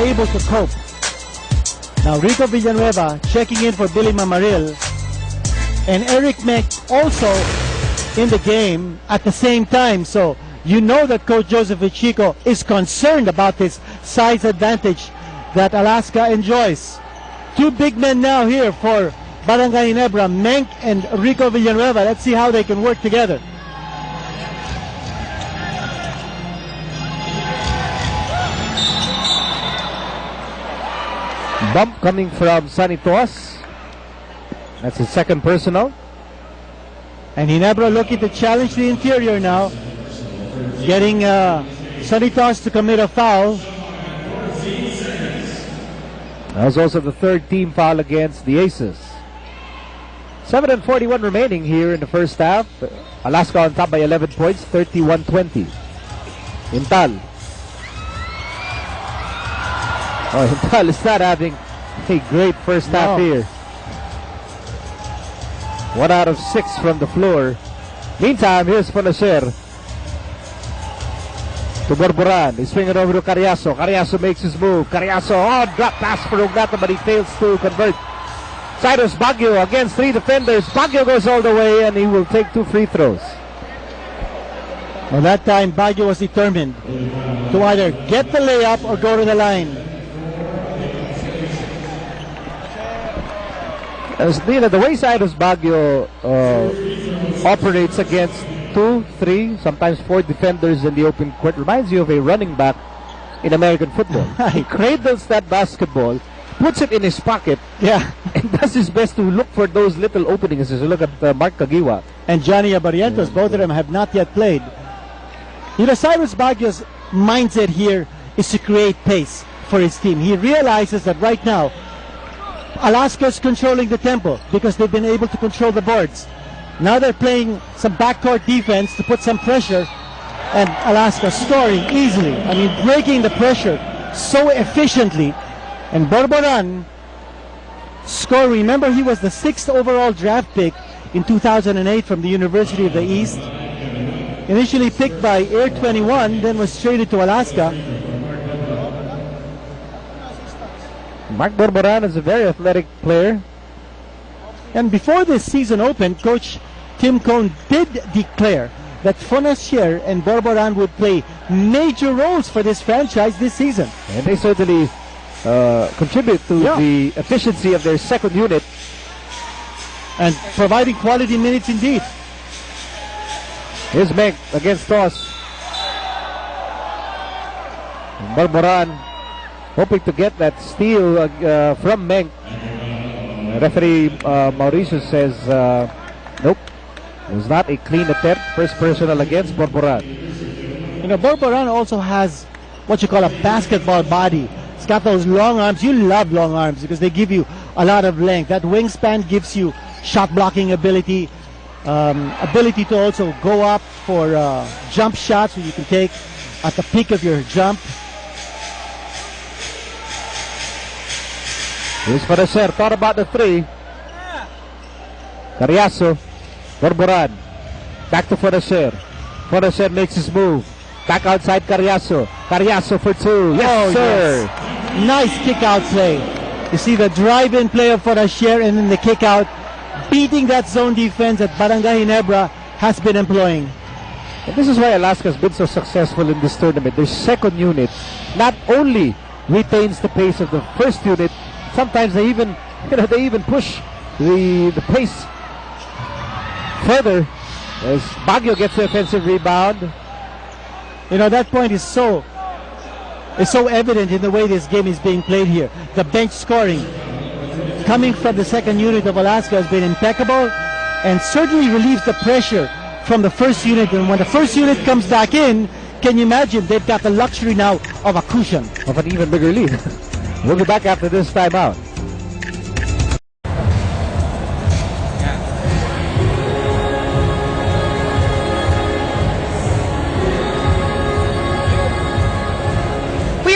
able to cope. Now Rico Villanueva checking in for Billy Mamaril, and Eric Menk also in the game at the same time. So you know that Coach Joseph Ichico is concerned about this size advantage that Alaska enjoys. Two big men now here for Barangay Ginebra, Menk and Rico Villanueva. Let's see how they can work together. Bump coming from Sonny Toas. That's his second personal. And Ginebra looking to challenge the interior now, getting Sonny Toas to commit a foul. That was also the third team foul against the Aces. 7:41 remaining here in the first half. Alaska on top by 11 points, 31-20. Intal. Oh, Intal is not having a great first half here. 1 out of 6 from the floor. Meantime, here's Fonacer. To Borboran. He's swinging over to Carriazo. Carriazo makes his move. Carriazo, drop pass for Ugata, but he fails to convert. Cyrus Baguio against 3 defenders. Baguio goes all the way, and he will take 2 free throws. Well, that time Baguio was determined to either get the layup or go to the line. The way Cyrus Baguio operates against 2, 3, sometimes 4 defenders in the open court reminds you of a running back in American football. He cradles that basketball, puts it in his pocket, and does his best to look for those little openings. As you look at Mark Kagiwa and Johnny Abarientos, both of them have not yet played. You know, Cyrus Baguio's mindset here is to create pace for his team. He realizes that right now Alaska's controlling the tempo because they've been able to control the boards. Now they're playing some backcourt defense to put some pressure, and Alaska scoring easily. I mean, breaking the pressure so efficiently. And Borboran scoring. Remember, he was the 6th overall draft pick in 2008 from the University of the East. Initially picked by Air 21, then was traded to Alaska. Mark Borboran is a very athletic player. And before this season opened, Coach Tim Cone did declare that Fonacier and Borboran would play major roles for this franchise this season. And they certainly contribute to the efficiency of their second unit. And providing quality minutes indeed. Here's Menk against Toss. Borboran hoping to get that steal from Menk. Referee Mauricio says nope. It was not a clean attempt. First personal against Borboran. You know, Borboran also has what you call a basketball body. He's got those long arms. You love long arms because they give you a lot of length. That wingspan gives you shot blocking ability, ability to also go up for jump shots that you can take at the peak of your jump. Here's Fonacer, thought about the 3. Carriazo, Borboran, back to Fonacer. Fonacer makes his move. Back outside Carriazo. Carriazo for 2. Yes, sir. Yes. Nice kick out play. You see the drive-in play of Fonacer and then the kick out, beating that zone defense that Barangay Ginebra has been employing. And this is why Alaska has been so successful in this tournament. Their second unit not only retains the pace of the first unit, sometimes they even push the pace further as Baguio gets the offensive rebound. You know, that point is so evident in the way this game is being played here. The bench scoring coming from the second unit of Alaska has been impeccable and certainly relieves the pressure from the first unit. And when the first unit comes back in, can you imagine they've got the luxury now of a cushion, of an even bigger lead. We'll be back after this timeout.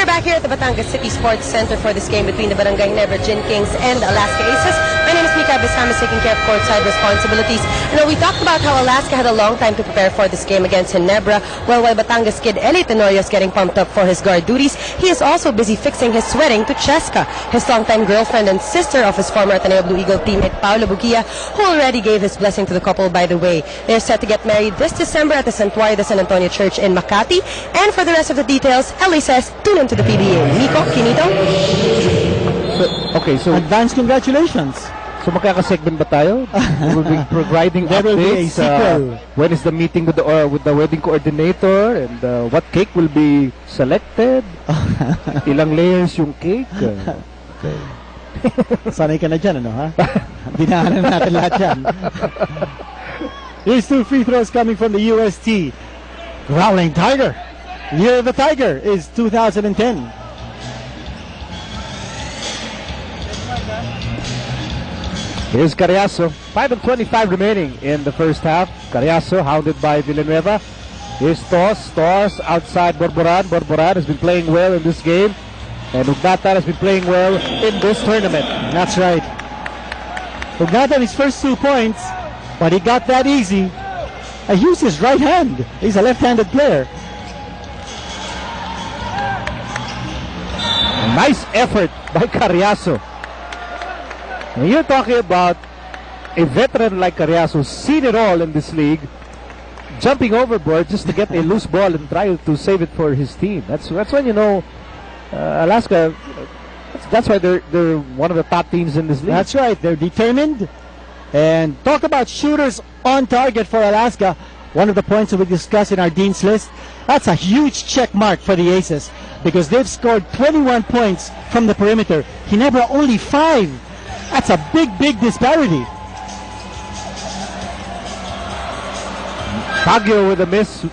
Back here at the Batangas City Sports Center for this game between the Barangay Ginebra Gin Kings and the Alaska Aces. My My name is Mika. This time is taking care of courtside responsibilities. We talked about how Alaska had a long time to prepare for this game against Ginebra. Well, while Batangas kid Eli Tenorio is getting pumped up for his guard duties, he is also busy fixing his wedding to Cheska, his longtime girlfriend and sister of his former Ateneo Blue Eagle teammate Paolo Bugia, who already gave his blessing to the couple, by the way. They're set to get married this December at the Santuario de San Antonio Church in Makati. And for the rest of the details, Eli says, tune into the PBA. Nico, Kinito? So advance congratulations. So magkaka-segment ba tayo? We'll be providing There will be a updates. sequel. When is the meeting with the wedding coordinator, and what cake will be selected? Ilang layers yung cake? Okay. Sanay ka na dyan, ano ha? Dinahanan natin lahat yan. Here's 2 free throws coming from the UST. Growling Tiger. Year of the Tiger is 2010. Here's Carriazo. 5 of 25 remaining in the first half. Carriazo hounded by Villanueva. Here's Tos. Tos outside Borboran. Borboran has been playing well in this game. And Ugnatan has been playing well in this tournament. That's right. Ugnatan his first 2 points, but he got that easy. He used his right hand. He's a left-handed player. A nice effort by Carriazo. When you're talking about a veteran like Carriazo, seen it all in this league, jumping overboard just to get a loose ball and try to save it for his team. That's when you know Alaska. That's why they're one of the top teams in this league. That's right. They're determined. And talk about shooters on target for Alaska. One of the points that we discussed in our Dean's List. That's a huge check mark for the Aces because they've scored 21 points from the perimeter. Ginebra only 5. That's a big disparity. Baguio with a miss. He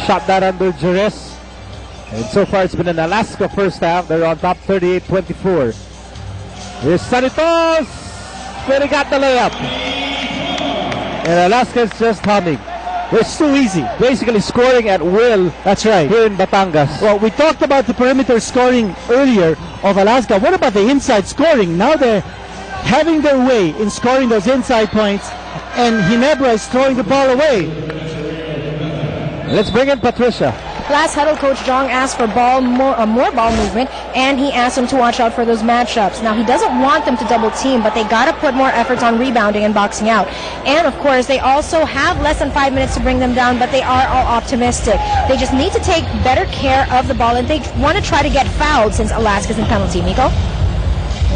shot that under duress. And so far it's been an Alaska first half. They're on top 38-24. Here's Sanitos. But he got the layup. And Alaska's just humming. It's too easy. Basically scoring at will. That's right. Here in Batangas. Well, we talked about the perimeter scoring earlier of Alaska. What about the inside scoring? Now they're having their way in scoring those inside points, and Ginebra is throwing the ball away. Let's bring in Patricia. Last huddle, Coach Jong asked for more ball movement, and he asked them to watch out for those matchups. Now, he doesn't want them to double team, but they got to put more efforts on rebounding and boxing out. And, of course, they also have less than 5 minutes to bring them down, but they are all optimistic. They just need to take better care of the ball, and they want to try to get fouled since Alaska's in penalty. Nico?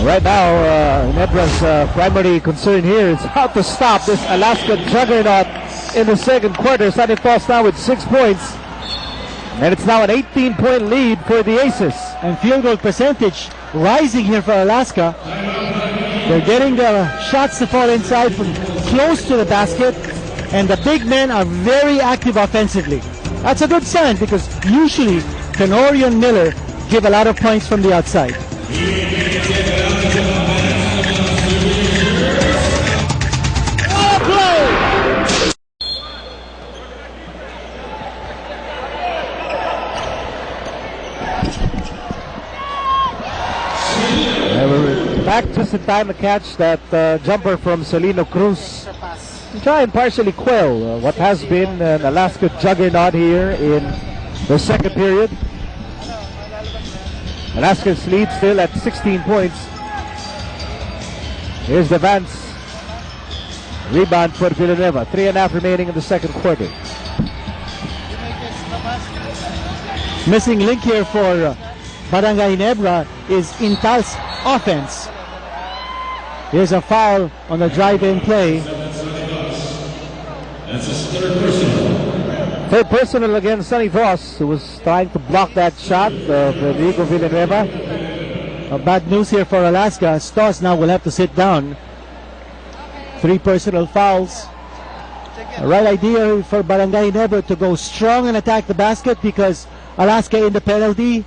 Right now, Ginebra's primary concern here is how to stop this Alaska juggernaut in the second quarter. Sanitos now with 6 points. And it's now an 18-point lead for the Aces. And field goal percentage rising here for Alaska. They're getting the shots to fall inside from close to the basket. And the big men are very active offensively. That's a good sign because usually Tenorio and Miller give a lot of points from the outside. Back just in time to catch that jumper from Celino Cruz. Try and partially quell what has been an Alaska juggernaut here in the second period. Alaska's lead still at 16 points. Here's the Vance. Rebound for Villanueva. 3.5 remaining in the second quarter. Missing link here for Barangay Ginebra is Intal's offense. Here's a foul on the drive-in play. Third personal against Sonny Voss, who was trying to block that shot of Rodrigo Villanueva. Bad news here for Alaska. Stoss now will have to sit down. 3 personal fouls. A right idea for Barangay Ginebra to go strong and attack the basket because Alaska in the penalty